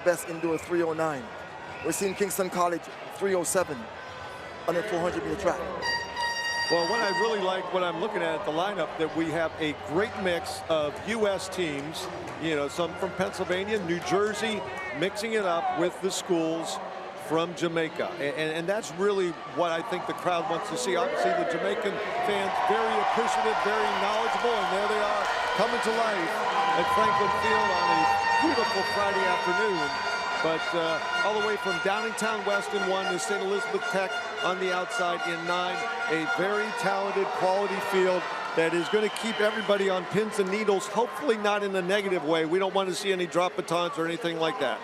best indoor 309. We're seeing Kingston College 307 on the 400-meter track. Well, what I really like when I'm looking at the lineup, that we have a great mix of U.S. teams, you know, some from Pennsylvania, New Jersey, mixing it up with the schools from Jamaica. And that's really what I think the crowd wants to see. Obviously, the Jamaican fans very appreciative, very knowledgeable, and there they are coming to life at Franklin Field on a beautiful Friday afternoon. But all the way from Downingtown West in 1 to St. Elizabeth Tech on the outside in 9. A very talented, quality field that is going to keep everybody on pins and needles, hopefully not in a negative way. We don't want to see any drop batons or anything like that.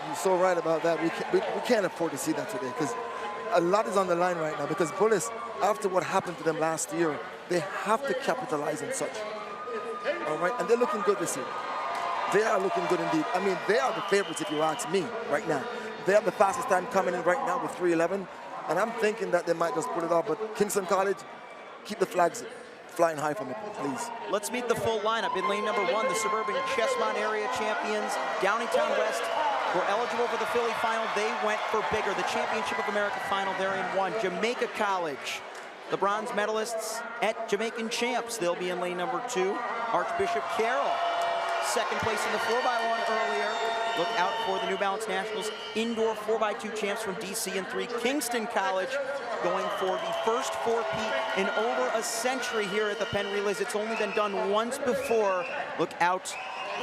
You're so right about that. We can't afford to see that today, because a lot is on the line right now, because Bullis, after what happened to them last year, they have to capitalize on such. All right, and they're looking good this year. They are looking good indeed. I mean, they are the favorites if you ask me right now. They have the fastest time coming in right now with 3:11, and I'm thinking that they might just pull it off. But Kingston College, keep the flags flying high for me, please. Let's meet the full lineup. In lane number 1, the Suburban Chestmont area champions, Downingtown West, were eligible for the Philly final. They went for bigger. The Championship of America final, they're in 1. Jamaica College, the bronze medalists at Jamaican champs. They'll be in lane number 2. Archbishop Carroll, second place in the 4x1 earlier. Look out for the New Balance Nationals indoor 4x2 champs from DC in 3. Kingston College going for the first 4P in over a century here at the Penn Relays. It's only been done once before. Look out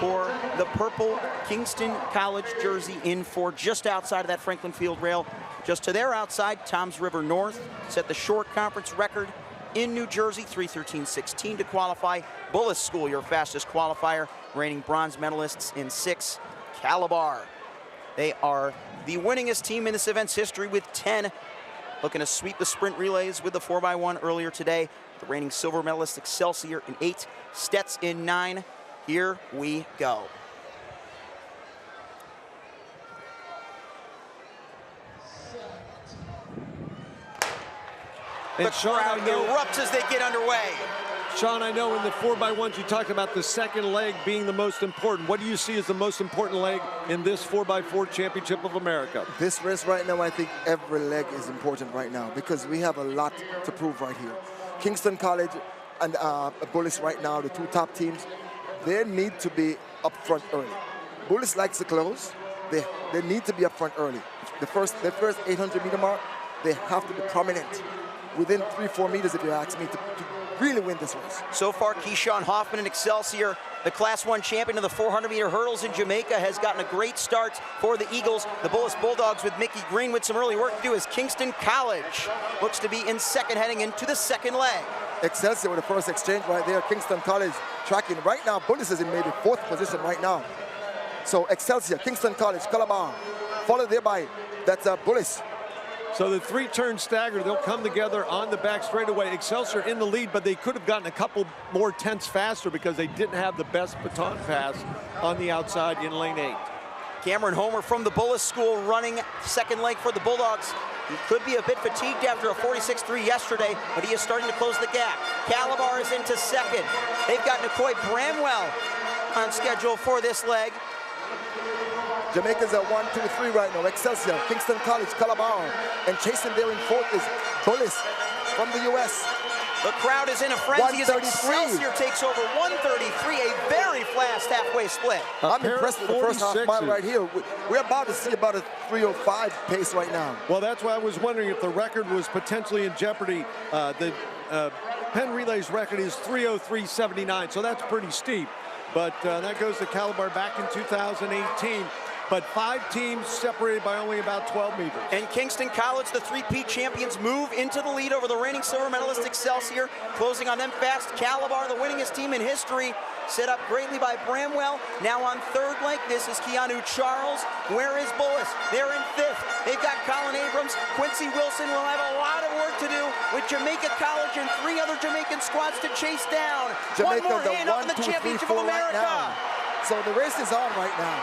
for the purple Kingston College jersey in 4, just outside of that Franklin Field rail. Just to their outside, Toms River North set the short conference record in New Jersey, 3:13.16 to qualify. Bullis School, your fastest qualifier, reigning bronze medalists in 6. Calabar, they are the winningest team in this event's history with 10. Looking to sweep the sprint relays with the 4x1 earlier today. The reigning silver medalist Excelsior in 8, Stets in 9. Here we go. The crowd erupts as they get underway. Sean, I know in the 4x1s you talked about the second leg being the most important. What do you see as the most important leg in this 4x4 Championship of America? This race right now, I think every leg is important right now, because we have a lot to prove right here. Kingston College and Bullis right now, the 2 top teams, they need to be up front early. Bullis likes to close. They need to be up front early. The first 800-meter mark, they have to be prominent within 3-4 meters, if you ask me, to really win this race. So far, Keyshawn Hoffman and Excelsior, the Class 1 champion of the 400-meter hurdles in Jamaica, has gotten a great start for the Eagles. The Bullis Bulldogs with Mickey Green with some early work to do as Kingston College looks to be in second heading into the second leg. Excelsior with the first exchange right there. Kingston College tracking right now. Bullis is in maybe 4th position right now. So Excelsior, Kingston College, Calabar, followed there by that's Bullis. So the 3-turn stagger, they'll come together on the back straightaway. Excelsior in the lead, but they could have gotten a couple more tenths faster because they didn't have the best baton pass on the outside in lane 8. Cameron Homer from the Bullis School running second leg for the Bulldogs. He could be a bit fatigued after a 46.3 yesterday, but he is starting to close the gap. Calabar is into second. They've got Nicoy Bramwell on schedule for this leg. Jamaica's at 1, 2, 3 right now. Excelsior, Kingston College, Calabar, and chasing there in 4th is Bullis from the U.S. The crowd is in a frenzy as Excelsior takes over 133, a very fast halfway split. I'm impressed with the first half mile right here. We're about to see about a 3:05 pace right now. Well, that's why I was wondering if the record was potentially in jeopardy. The Penn Relays record is 3:03.79, so that's pretty steep. But that goes to Calabar back in 2018. But 5 teams separated by only about 12 meters. And Kingston College, the 3P champions, move into the lead over the reigning silver medalist Excelsior, closing on them fast. Calabar, the winningest team in history, set up greatly by Bramwell. Now on third leg, this is Keanu Charles. Where is Bullis? They're in 5th. They've got Colin Abrams. Quincy Wilson will have a lot of work to do with Jamaica College and 3 other Jamaican squads to chase down. Jamaica, one more hand up in the Championship of America. Right so the race is on right now.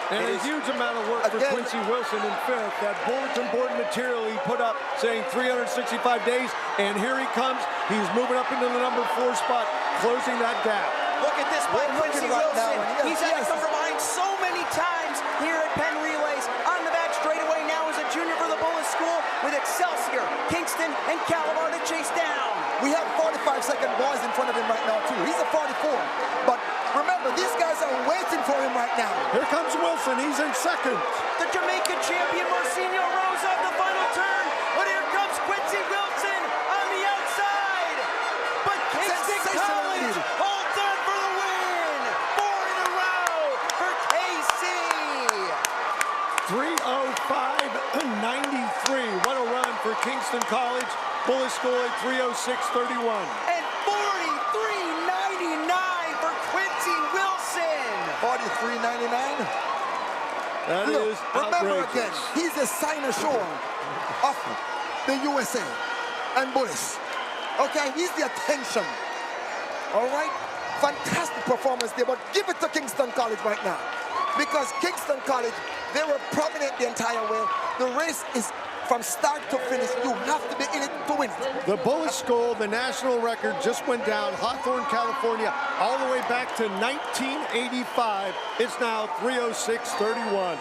And a huge amount of work for Quincy Wilson in 5th. That bulletin board material he put up saying 365 days, and here he comes. He's moving up into the number 4 spot, closing that gap. Look at this by Quincy Wilson. He's had to come from behind so many times here the 44. But remember, these guys are waiting for him right now. Here comes Wilson. He's in second. The Jamaican champion Marcinho rose on the final turn, but here comes Quincy Wilson on the outside. But Kingston College holds on for the win. 4 in a row for KC. 3:05.93. What a run for Kingston College. Bullis School at 3:06.31. And 43.99 for Quincy Wilson. 43.99. That Look, is remember outrageous. again, he's the signer show of the USA and Bullis. Okay, he's the attention. All right, fantastic performance there, but give it to Kingston College right now. Because Kingston College, they were prominent the entire way. The race is from start to finish. You have to be in it to win it. The Bullis School, the national record just went down. Hawthorne, California, all the way back to 1985. It's now 3:06.31.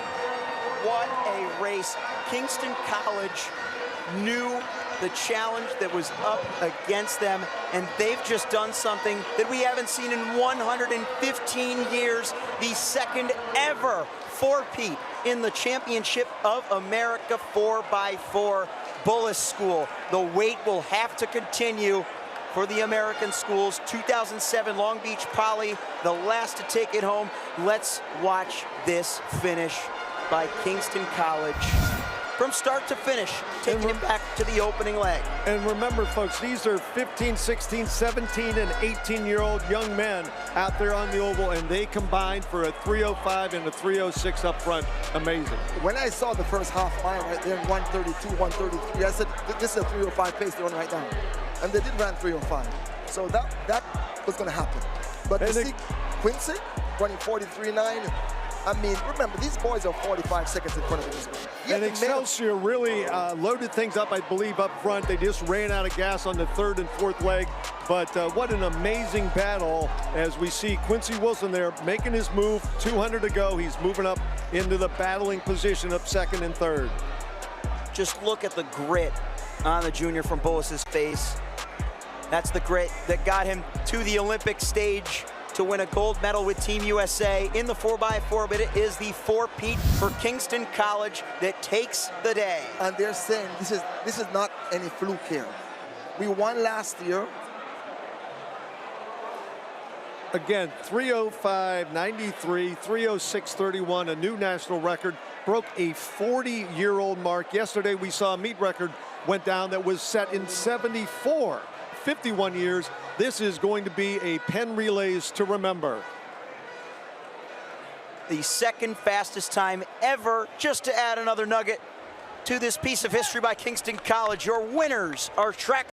What a race. Kingston College knew the challenge that was up against them, and they've just done something that we haven't seen in 115 years, the second ever four-peat in the Championship of America 4x4 Bullis School. The wait will have to continue for the American schools. 2007 Long Beach Poly, the last to take it home. Let's watch this finish by Kingston College. From start to finish, taking it back to the opening leg. And remember, folks, these are 15, 16, 17, and 18-year-old young men out there on the oval, and they combined for a 3:05 and a 3:06 up front. Amazing. When I saw the first half mile right there, 132, 133, I said, this is a 3:05 pace they're on right now. And they did run 3:05. So that was going to happen. But to see Quincy running 43.9, I mean, remember, these boys are 45 seconds in front of this guy. And Excelsior really loaded things up, I believe, up front. They just ran out of gas on the third and fourth leg. But what an amazing battle as we see Quincy Wilson there making his move, 200 to go. He's moving up into the battling position of second and third. Just look at the grit on the junior from Bullis's face. That's the grit that got him to the Olympic stage to win a gold medal with Team USA in the 4x4, but it is the four-peat for Kingston College that takes the day. And they're saying this is not any fluke here. We won last year. Again, 3:05.93, 3:06.31, a new national record, broke a 40-year-old mark. Yesterday we saw a meet record went down that was set in 74. 51 years. This is going to be a Penn Relays to remember. The second fastest time ever, just to add another nugget to this piece of history by Kingston College. Your winners are track